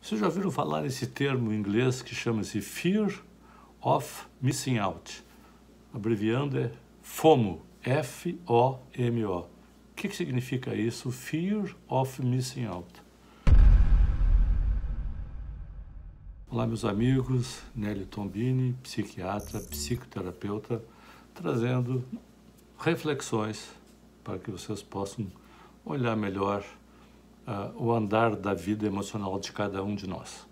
Vocês já ouviram falar nesse termo em inglês que chama-se Fear of Missing Out? Abreviando é FOMO, F-O-M-O. O que significa isso, Fear of Missing Out? Olá, meus amigos, Nélio Tombini, psiquiatra, psicoterapeuta, trazendo reflexões para que vocês possam olhar melhor o andar da vida emocional de cada um de nós.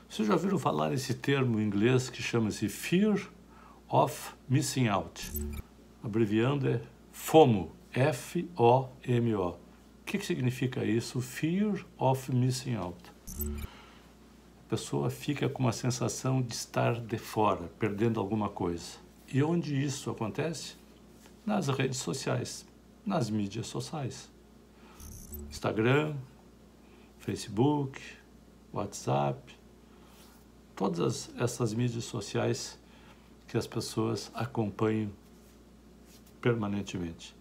Vocês já ouviram falar nesse termo em inglês que chama-se Fear of Missing Out? Abreviando é FOMO, F-O-M-O. O que significa isso, Fear of Missing Out? A pessoa fica com uma sensação de estar de fora, perdendo alguma coisa. E onde isso acontece? Nas redes sociais, nas mídias sociais. Instagram, Facebook, WhatsApp, todas essas mídias sociais que as pessoas acompanham permanentemente.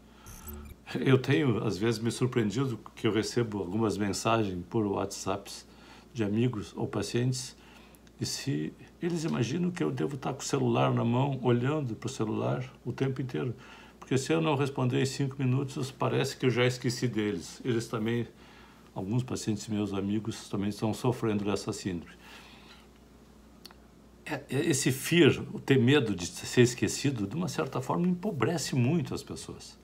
Eu tenho, às vezes, me surpreendido que eu recebo algumas mensagens por WhatsApp de amigos ou pacientes, e se eles imaginam que eu devo estar com o celular na mão, olhando para o celular o tempo inteiro, porque se eu não responder em 5 minutos, parece que eu já esqueci deles. Eles também, alguns pacientes meus amigos, também estão sofrendo dessa síndrome. Esse fear, o ter medo de ser esquecido, de uma certa forma, empobrece muito as pessoas.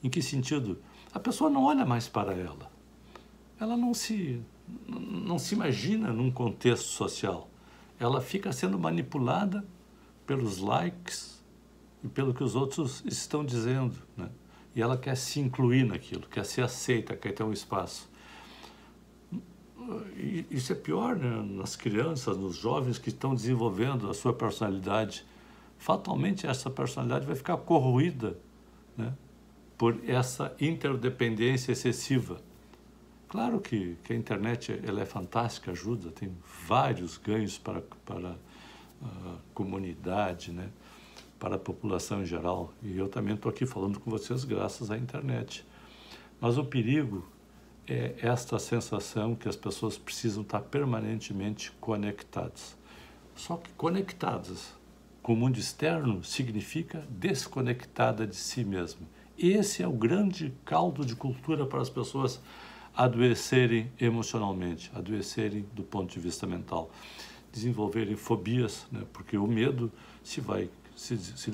Em que sentido? A pessoa não olha mais para ela. Ela não se imagina num contexto social. Ela fica sendo manipulada pelos likes e pelo que os outros estão dizendo, né? E ela quer se incluir naquilo, quer ser aceita, quer ter um espaço. E isso é pior, né? Nas crianças, nos jovens que estão desenvolvendo a sua personalidade. Fatalmente essa personalidade vai ficar corroída, né, por essa interdependência excessiva. Claro que a internet ela é fantástica, ajuda, tem vários ganhos para a comunidade, né, para a população em geral. E eu também estou aqui falando com vocês graças à internet. Mas o perigo é esta sensação que as pessoas precisam estar permanentemente conectadas. Só que conectadas com o mundo externo significa desconectada de si mesma. Esse é o grande caldo de cultura para as pessoas adoecerem emocionalmente, adoecerem do ponto de vista mental, desenvolverem fobias, né? Porque o medo se vai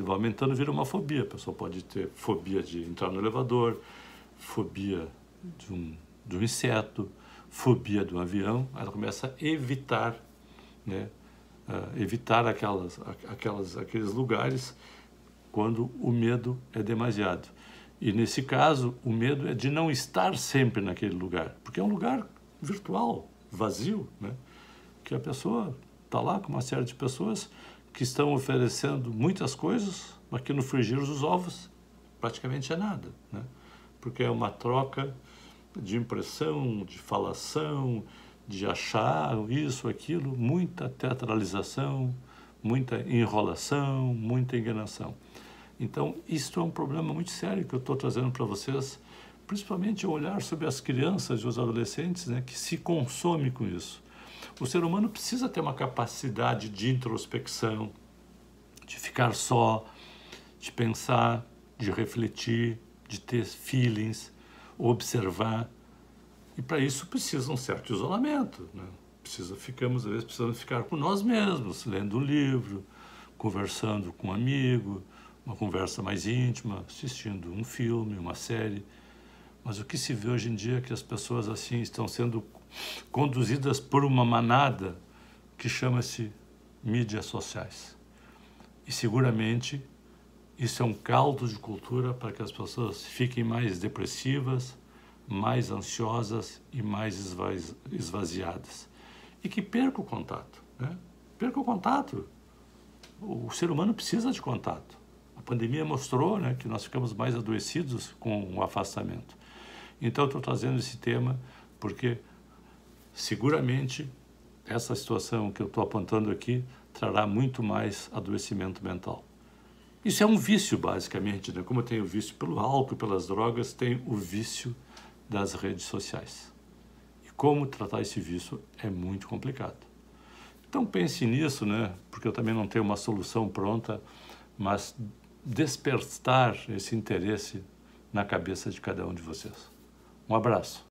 aumentando, vira uma fobia. A pessoa pode ter fobia de entrar no elevador, fobia de um inseto, fobia de um avião. Ela começa a evitar, né? Evitar aqueles lugares quando o medo é demasiado. E nesse caso, o medo é de não estar sempre naquele lugar, porque é um lugar virtual, vazio, né? Que a pessoa está lá com uma série de pessoas que estão oferecendo muitas coisas, mas que no frigir dos ovos praticamente é nada, né? Porque é uma troca de impressão, de falação, de achar isso, aquilo, muita teatralização, muita enrolação, muita enganação. Então, isso é um problema muito sério que eu estou trazendo para vocês, principalmente o olhar sobre as crianças e os adolescentes, né, que se consomem com isso. O ser humano precisa ter uma capacidade de introspecção, de ficar só, de pensar, de refletir, de ter feelings, observar. E para isso precisa um certo isolamento, né? Às vezes precisamos ficar com nós mesmos, lendo um livro, conversando com um amigo, uma conversa mais íntima, assistindo um filme, uma série. Mas o que se vê hoje em dia é que as pessoas assim estão sendo conduzidas por uma manada que chama-se mídias sociais. E seguramente isso é um caldo de cultura para que as pessoas fiquem mais depressivas, mais ansiosas e mais esvaziadas. E que perca o contato, né? Perca o contato. O ser humano precisa de contato. A pandemia mostrou, né, que nós ficamos mais adoecidos com o afastamento. Então, eu estou trazendo esse tema porque, seguramente, essa situação que eu estou apontando aqui trará muito mais adoecimento mental. Isso é um vício, basicamente, né? Como eu tenho vício pelo álcool, pelas drogas, tenho o vício das redes sociais. E como tratar esse vício é muito complicado. Então pense nisso, né? Porque eu também não tenho uma solução pronta, mas despertar esse interesse na cabeça de cada um de vocês. Um abraço.